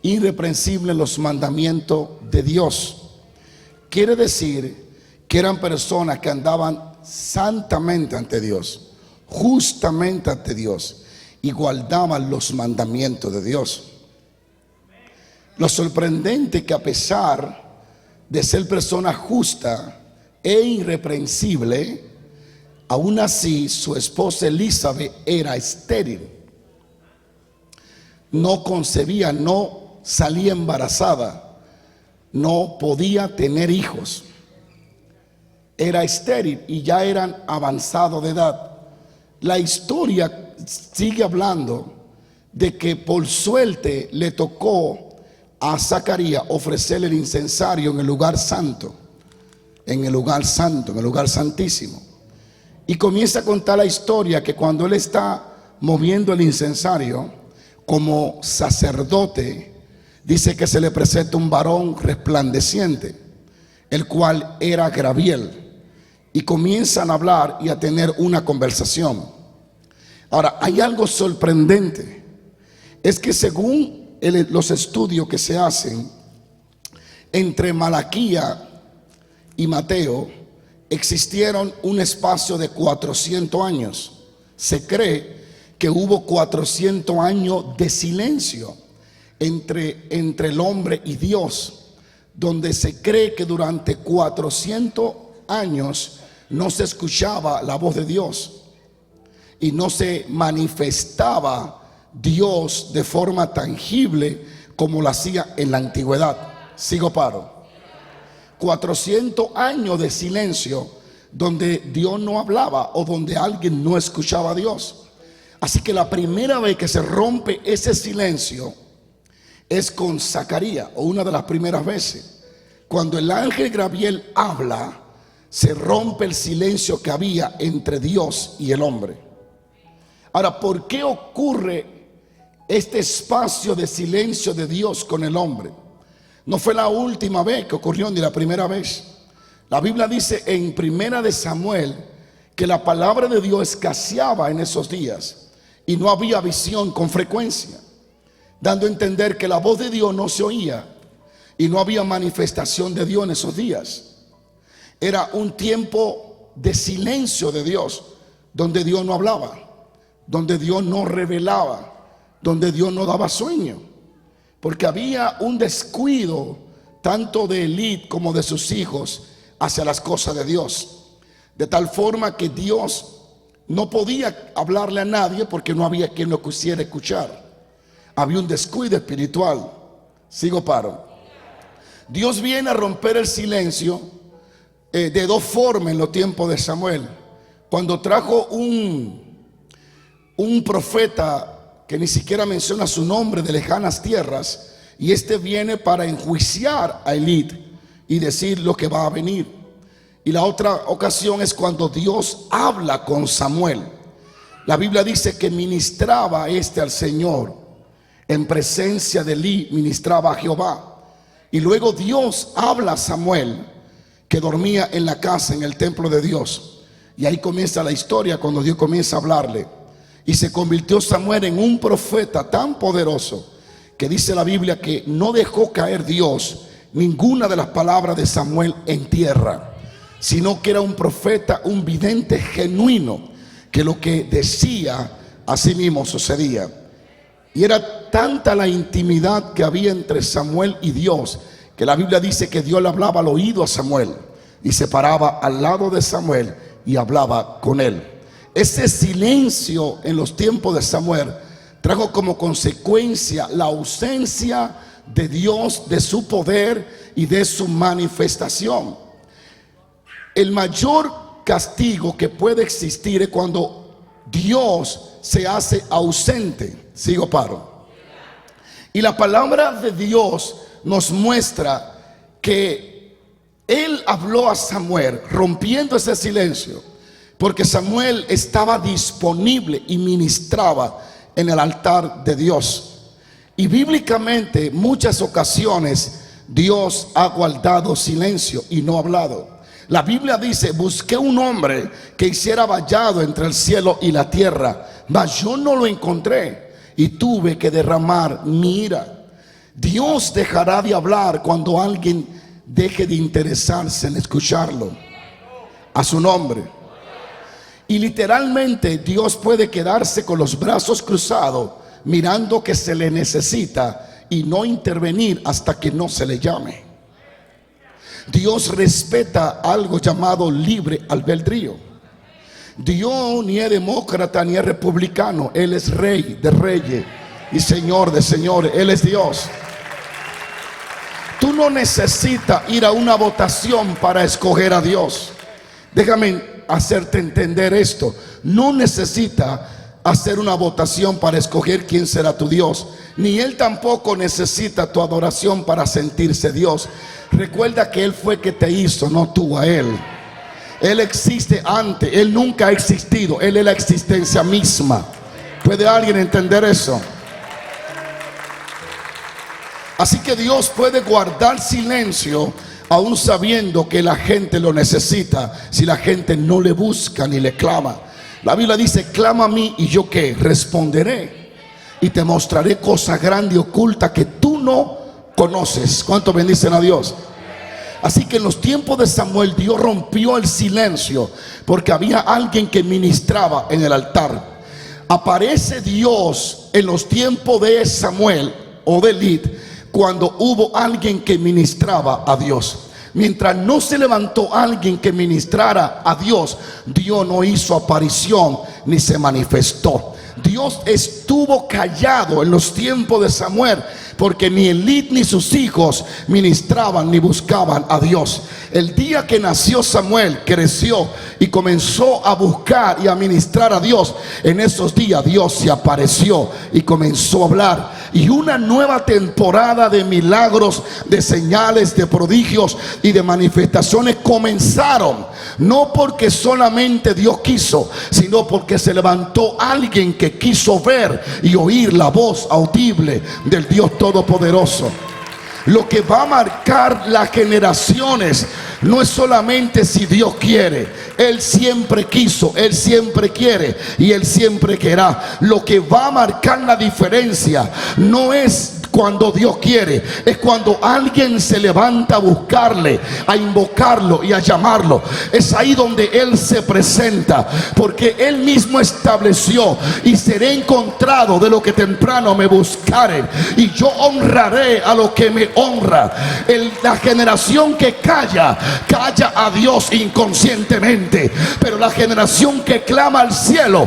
irreprensibles los mandamientos de Dios. Quiere decir que eran personas que andaban santamente ante Dios, justamente ante Dios, y guardaban los mandamientos de Dios. Lo sorprendente es que a pesar de ser persona justa e irreprensible, aún así su esposa Elizabeth era estéril. No concebía, no salía embarazada, no podía tener hijos. Era estéril y ya eran avanzados de edad. La historia sigue hablando de que por suerte le tocó a Zacarías ofrecerle el incensario en el lugar santo, en el lugar santo, en el lugar santísimo. Y comienza a contar la historia que cuando él está moviendo el incensario como sacerdote, dice que se le presenta un varón resplandeciente, el cual era Gabriel, y comienzan a hablar y a tener una conversación. Ahora, hay algo sorprendente, es que según los estudios que se hacen entre Malaquías y Mateo, existieron un espacio de 400 años. Se cree que hubo 400 años de silencio entre el hombre y Dios, donde se cree que durante 400 años no se escuchaba la voz de Dios y no se manifestaba Dios de forma tangible como lo hacía en la antigüedad. Sigo paro. 400 años de silencio donde Dios no hablaba o donde alguien no escuchaba a Dios. Así que la primera vez que se rompe ese silencio es con Zacarías, o una de las primeras veces. Cuando el ángel Gabriel habla, se rompe el silencio que había entre Dios y el hombre. Ahora, ¿por qué ocurre este espacio de silencio de Dios con el hombre? No fue la última vez que ocurrió, ni la primera vez. La Biblia dice en Primera de Samuel que la palabra de Dios escaseaba en esos días y no había visión con frecuencia, dando a entender que la voz de Dios no se oía y no había manifestación de Dios en esos días. Era un tiempo de silencio de Dios, donde Dios no hablaba, donde Dios no revelaba, donde Dios no daba sueño, porque había un descuido tanto de Elí como de sus hijos hacia las cosas de Dios, de tal forma que Dios no podía hablarle a nadie porque no había quien lo quisiera escuchar. Había un descuido espiritual. Sigo paro. Dios viene a romper el silencio de dos formas en los tiempos de Samuel. Cuando trajo un profeta que ni siquiera menciona su nombre, de lejanas tierras, y este viene para enjuiciar a Elí y decir lo que va a venir. Y la otra ocasión es cuando Dios habla con Samuel. La Biblia dice que ministraba al Señor en presencia de Elí, ministraba a Jehová. Y luego Dios habla a Samuel, que dormía en la casa, en el templo de Dios. Y ahí comienza la historia, cuando Dios comienza a hablarle. Y se convirtió Samuel en un profeta tan poderoso que dice la Biblia que no dejó caer Dios ninguna de las palabras de Samuel en tierra, sino que era un profeta, un vidente genuino, que lo que decía así mismo sucedía. Y era tanta la intimidad que había entre Samuel y Dios, que la Biblia dice que Dios le hablaba al oído a Samuel y se paraba al lado de Samuel y hablaba con él. Ese silencio en los tiempos de Samuel trajo como consecuencia la ausencia de Dios, de su poder y de su manifestación. El mayor castigo que puede existir es cuando Dios se hace ausente. Sigo paro. Y la palabra de Dios nos muestra que Él habló a Samuel rompiendo ese silencio, porque Samuel estaba disponible y ministraba en el altar de Dios. Y bíblicamente muchas ocasiones Dios ha guardado silencio y no ha hablado. La Biblia dice: busqué un hombre que hiciera vallado entre el cielo y la tierra, mas yo no lo encontré y tuve que derramar mi ira. Dios dejará de hablar cuando alguien deje de interesarse en escucharlo. A su nombre. Y literalmente Dios puede quedarse con los brazos cruzados mirando que se le necesita y no intervenir hasta que no se le llame. Dios respeta algo llamado libre albedrío. Dios ni es demócrata ni es republicano. Él es rey de reyes y señor de señores. Él es Dios. Tú no necesitas ir a una votación para escoger a Dios. Déjame hacerte entender esto. No necesitas hacer una votación para escoger quién será tu Dios, ni Él tampoco necesita tu adoración para sentirse Dios. Recuerda que Él fue que te hizo, no tú a Él. Él existe antes, Él nunca ha existido, Él es la existencia misma. ¿Puede alguien entender eso? Así que Dios puede guardar silencio aún sabiendo que la gente lo necesita, si la gente no le busca ni le clama. La Biblia dice: clama a mí y yo ¿qué? Responderé y te mostraré cosas grandes y ocultas que tú no conoces. ¿Cuánto bendicen a Dios? Así que en los tiempos de Samuel Dios rompió el silencio porque había alguien que ministraba en el altar. Aparece Dios en los tiempos de Samuel o de Elí cuando hubo alguien que ministraba a Dios. Mientras no se levantó alguien que ministrara a Dios, Dios no hizo aparición ni se manifestó. Dios estuvo callado en los tiempos de Samuel porque ni Elí ni sus hijos ministraban ni buscaban a Dios. El día que nació Samuel, creció y comenzó a buscar y a ministrar a Dios. En esos días Dios se apareció y comenzó a hablar. Y una nueva temporada de milagros, de señales, de prodigios y de manifestaciones comenzaron. No porque solamente Dios quiso, sino porque se levantó alguien que quiso ver y oír la voz audible del Dios Todopoderoso. Lo que va a marcar las generaciones no es solamente si Dios quiere. Él siempre quiso, Él siempre quiere y Él siempre querrá. Lo que va a marcar la diferencia no es cuando Dios quiere, es cuando alguien se levanta a buscarle, a invocarlo y a llamarlo. Es ahí donde Él se presenta, porque Él mismo estableció: y seré encontrado de lo que temprano me buscaren, y yo honraré a lo que me honra. La generación que calla a Dios inconscientemente, pero la generación que clama al cielo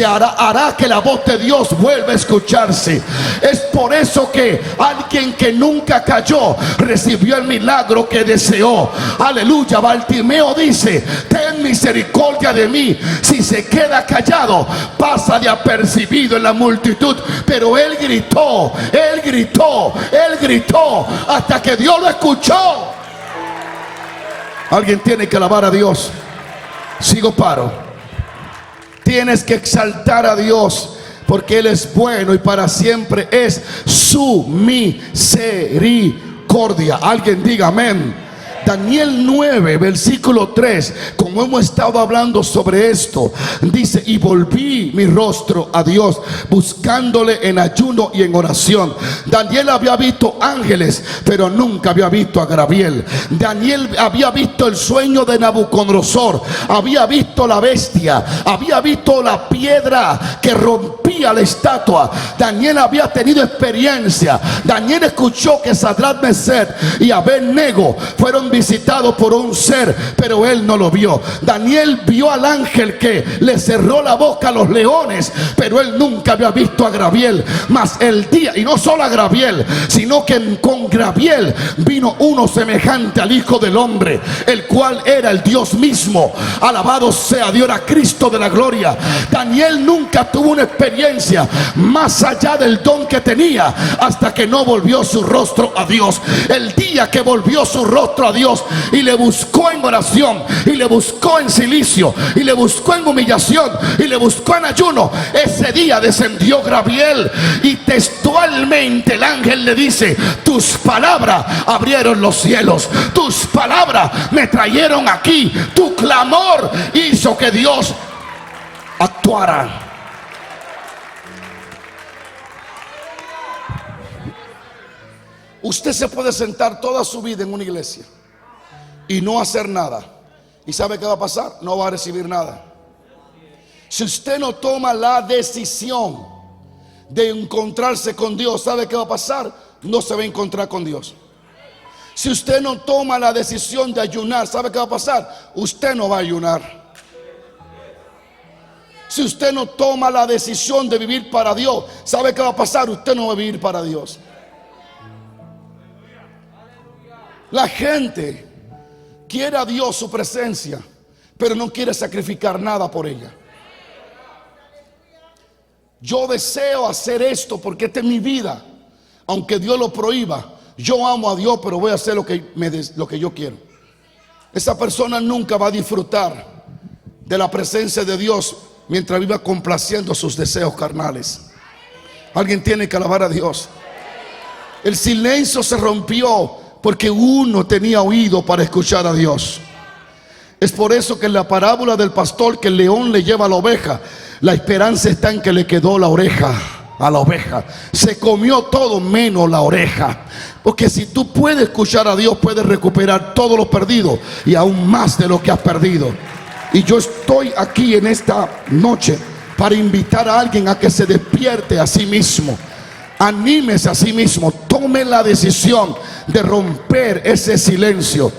hará que la voz de Dios vuelva a escucharse. Es por eso que alguien que nunca cayó recibió el milagro que deseó. Aleluya. Bartimeo dice: ten misericordia de mí. Si se queda callado, pasa de apercibido en la multitud. Pero él gritó, él gritó, él gritó hasta que Dios lo escuchó. Alguien tiene que alabar a Dios. Sigo paro. Tienes que exaltar a Dios, porque Él es bueno y para siempre es su misericordia. Alguien diga amén. Daniel 9, versículo 3, como hemos estado hablando sobre esto, dice: y volví mi rostro a Dios, buscándole en ayuno y en oración. Daniel había visto ángeles, pero nunca había visto a Gabriel. Daniel había visto el sueño de Nabucodonosor, había visto la bestia, había visto la piedra que rompía la estatua. Daniel había tenido experiencia. Daniel escuchó que Sadrach, Mesach y Abednego fueron visitado por un ser, pero él no lo vio. Daniel vio al ángel que le cerró la boca a los leones, pero él nunca había visto a Gabriel. Mas el día, y no solo a Gabriel, sino que con Gabriel vino uno semejante al Hijo del Hombre, el cual era el Dios mismo. Alabado sea Dios, a Cristo de la gloria. Daniel nunca tuvo una experiencia más allá del don que tenía hasta que no volvió su rostro a Dios. El día que volvió su rostro a Dios y le buscó en oración, y le buscó en silicio, y le buscó en humillación, y le buscó en ayuno, ese día descendió Gabriel, y textualmente el ángel le dice: tus palabras abrieron los cielos, tus palabras me trajeron aquí, tu clamor hizo que Dios actuara. Usted se puede sentar toda su vida en una iglesia y no hacer nada. ¿Y sabe qué va a pasar? No va a recibir nada. Si usted no toma la decisión de encontrarse con Dios, ¿sabe qué va a pasar? No se va a encontrar con Dios. Si usted no toma la decisión de ayunar, ¿sabe qué va a pasar? Usted no va a ayunar. Si usted no toma la decisión de vivir para Dios, ¿sabe qué va a pasar? Usted no va a vivir para Dios. La gente quiere a Dios, su presencia, pero no quiere sacrificar nada por ella. Yo deseo hacer esto porque esta es mi vida. Aunque Dios lo prohíba, yo amo a Dios, pero voy a hacer lo que yo quiero. Esa persona nunca va a disfrutar de la presencia de Dios mientras viva complaciendo sus deseos carnales. Alguien tiene que alabar a Dios. El silencio se rompió porque uno tenía oído para escuchar a Dios. Es por eso que en la parábola del pastor que el león le lleva a la oveja, la esperanza está en que le quedó la oreja a la oveja. Se comió todo menos la oreja. Porque si tú puedes escuchar a Dios, puedes recuperar todo lo perdido y aún más de lo que has perdido. Y yo estoy aquí en esta noche para invitar a alguien a que se despierte a sí mismo. Anímese a sí mismo. Tome la decisión de romper ese silencio.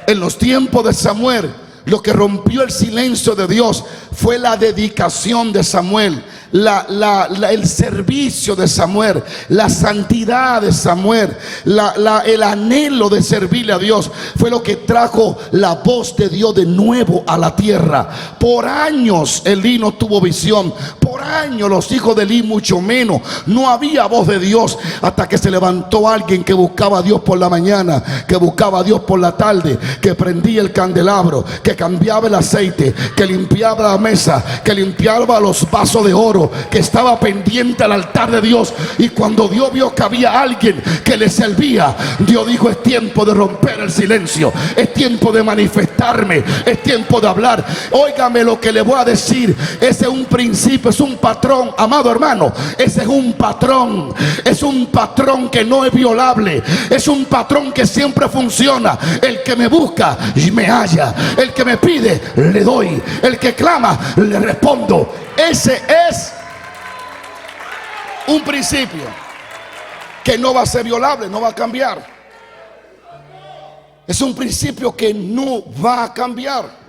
En los tiempos de Samuel, lo que rompió el silencio de Dios fue la dedicación de Samuel, el servicio de Samuel, la santidad de Samuel, el anhelo de servirle a Dios. Fue lo que trajo la voz de Dios de nuevo a la tierra. Por años Elí no tuvo visión. Por años los hijos de Elí mucho menos. No había voz de Dios hasta que se levantó alguien que buscaba a Dios por la mañana, que buscaba a Dios por la tarde, que prendía el candelabro, que cambiaba el aceite, que limpiaba la mesa, que limpiaba los vasos de oro, que estaba pendiente al altar de Dios. Y cuando Dios vio que había alguien que le servía, Dios dijo: es tiempo de romper el silencio, es tiempo de manifestarme, es tiempo de hablar. Óigame lo que le voy a decir. Ese es un principio, es un patrón, amado hermano. Ese es un patrón, es un patrón que no es violable, es un patrón que siempre funciona. El que me busca me halla, el que me pide le doy, el que clama le respondo. Ese es un principio que no va a ser violable, no va a cambiar. Es un principio que no va a cambiar.